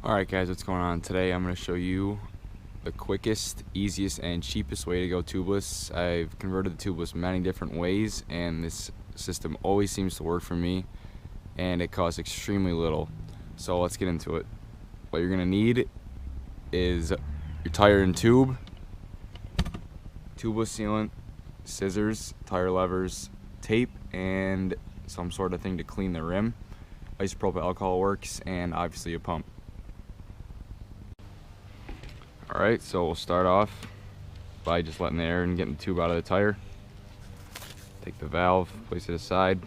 Alright guys, what's going on? Today I'm going to show you the quickest, easiest, and cheapest way to go tubeless. I've converted the tubeless many different ways, and this system always seems to work for me, and it costs extremely little. So let's get into it. What you're going to need is your tire and tube, tubeless sealant, scissors, tire levers, tape, and some sort of thing to clean the rim. Isopropyl alcohol works, and obviously a pump. Alright, so we'll start off by just letting the air and getting the tube out of the tire. Take the valve, place it aside,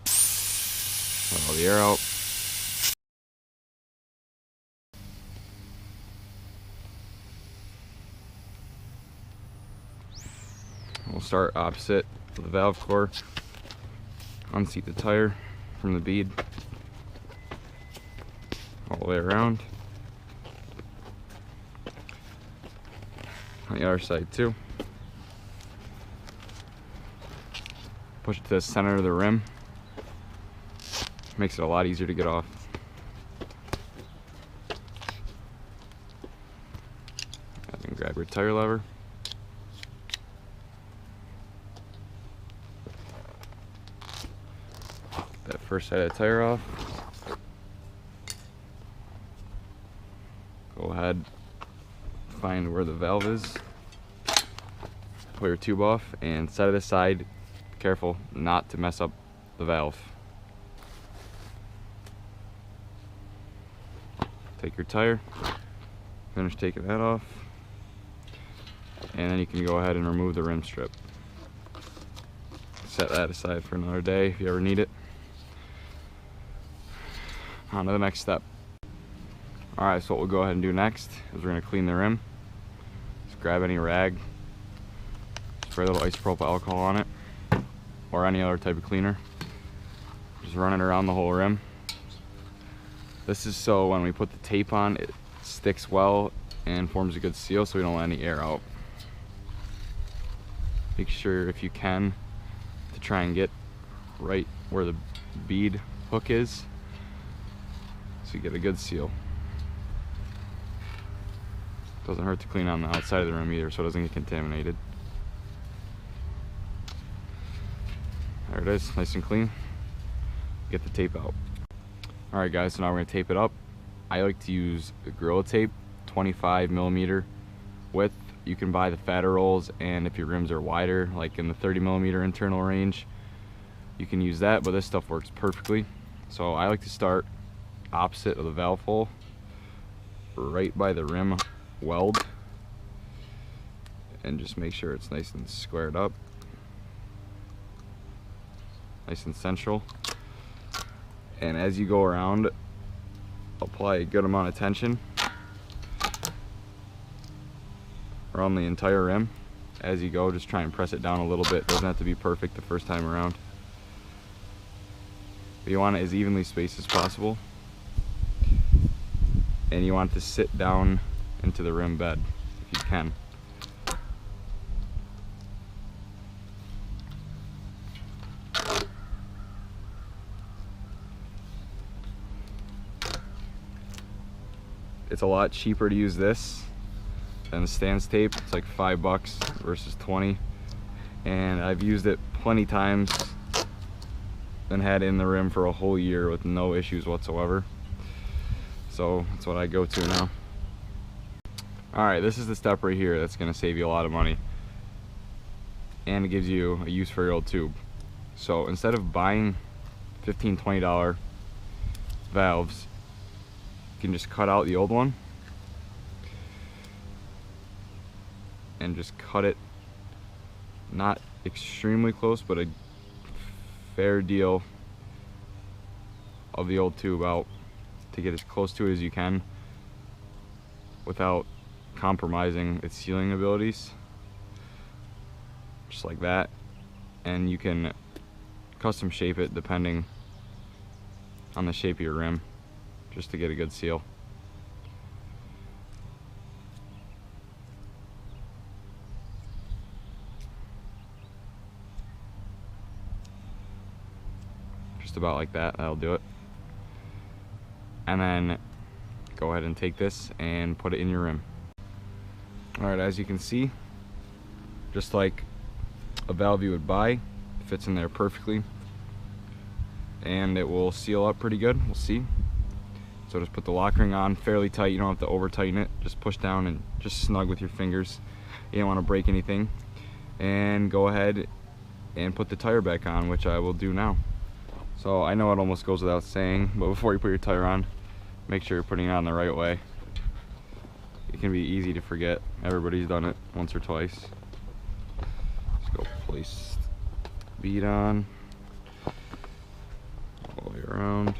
let all the air out. We'll start opposite the valve core, unseat the tire from the bead all the way around. On the other side too. Push it to the center of the rim. Makes it a lot easier to get off. And then grab your tire lever. Get that first side of the tire off. Go ahead, find where the valve is, pull your tube off, and set it aside. Be careful not to mess up the valve. Take your tire, finish taking that off, and then you can go ahead and remove the rim strip. Set that aside for another day if you ever need it. On to the next step. Alright, so what we'll go ahead and do next is we're going to clean the rim. Just grab any rag, spray a little isopropyl alcohol on it, or any other type of cleaner. Just run it around the whole rim. This is so when we put the tape on, it sticks well and forms a good seal so we don't let any air out. Make sure, if you can, to try and get right where the bead hook is so you get a good seal. Doesn't hurt to clean on the outside of the rim either so it doesn't get contaminated. There it is, nice and clean. Get the tape out. Alright guys, so now we're going to tape it up. I like to use Gorilla Tape, 25mm width. You can buy the fatter rolls, and if your rims are wider, like in the 30mm internal range, you can use that, but this stuff works perfectly. So I like to start opposite of the valve hole, right by the rim weld, and just make sure it's nice and squared up, nice and central. And as you go around, apply a good amount of tension around the entire rim. As you go, just try and press it down a little bit. It doesn't have to be perfect the first time around, but you want it as evenly spaced as possible, and you want it to sit down into the rim bed if you can. It's a lot cheaper to use this than the Stance tape. It's like $5 versus 20, and I've used it plenty times and had it in the rim for a whole year with no issues whatsoever. So that's what I go to now. Alright, this is the step right here that's going to save you a lot of money, and it gives you a use for your old tube. So instead of buying $15, $20 valves, you can just cut out the old one and just cut it not extremely close, but a fair deal of the old tube out to get as close to it as you can without compromising its sealing abilities, just like that. And you can custom shape it depending on the shape of your rim, just to get a good seal. Just about like that, that'll do it. And then go ahead and take this and put it in your rim. Alright, as you can see, just like a valve you would buy, it fits in there perfectly, and it will seal up pretty good. We'll see. So just put the lock ring on fairly tight. You don't have to over tighten it. Just push down and just snug with your fingers. You don't want to break anything. And go ahead and put the tire back on, which I will do now. So I know it almost goes without saying, but before you put your tire on, make sure you're putting it on the right way. It can be easy to forget. Everybody's done it once or twice. Just go place the bead on all the way around.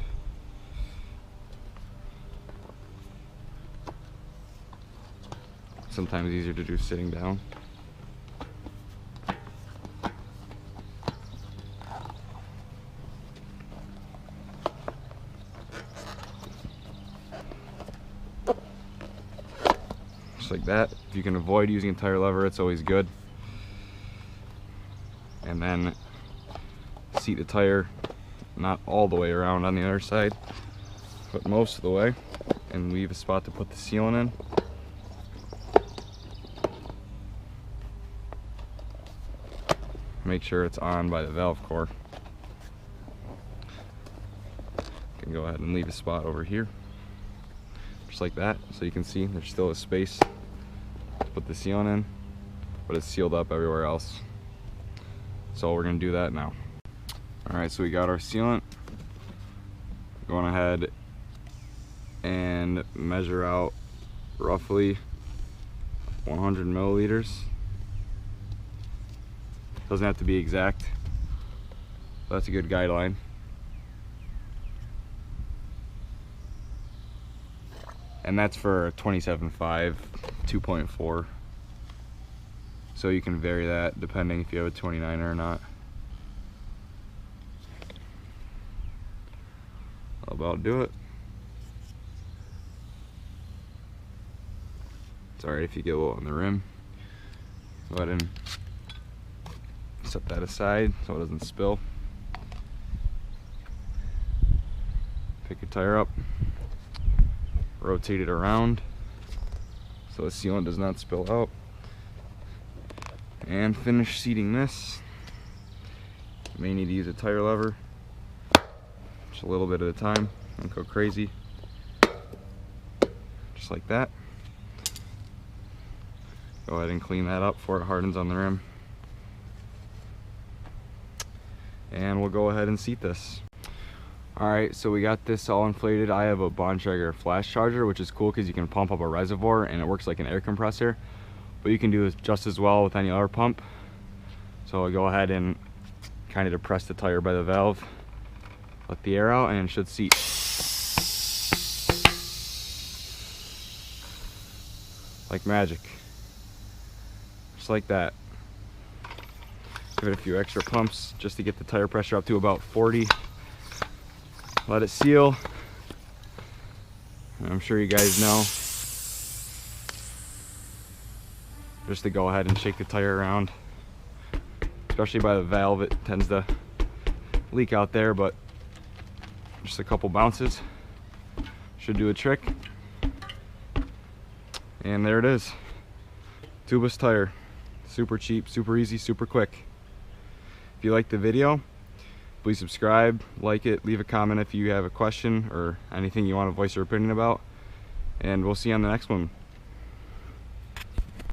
Sometimes easier to do sitting down. Just like that. If you can avoid using a tire lever, it's always good. And then seat the tire not all the way around on the other side, but most of the way, and leave a spot to put the sealant in. Make sure it's on by the valve core. You can go ahead and leave a spot over here, just like that, so you can see there's still a space to put the sealant in, but it's sealed up everywhere else. So we're going to do that now. Alright, so we got our sealant. Going ahead and measure out roughly 100 milliliters. Doesn't have to be exact, but that's a good guideline. And that's for 27.5, 2.4. So you can vary that depending if you have a 29er or not. I'll about do it. It's alright if you get a little on the rim. Go ahead and set that aside so it doesn't spill. Pick your tire up, rotate it around so the sealant does not spill out, and finish seating this. You may need to use a tire lever, just a little bit at a time, don't go crazy. Just like that. Go ahead and clean that up before it hardens on the rim. And we'll go ahead and seat this. Alright, so we got this all inflated. I have a Bontrager flash charger, which is cool because you can pump up a reservoir and it works like an air compressor, but you can do this just as well with any other pump. So I'll go ahead and kind of depress the tire by the valve, let the air out, and it should seat. Like magic. Just like that. Give it a few extra pumps just to get the tire pressure up to about 40. Let it seal. And I'm sure you guys know, just to go ahead and shake the tire around, especially by the valve. It tends to leak out there, but just a couple bounces should do a trick. And there it is. Tubeless tire. Super cheap, super easy, super quick. If you liked the video, please subscribe, like it, leave a comment if you have a question or anything you want to voice your opinion about, and we'll see you on the next one.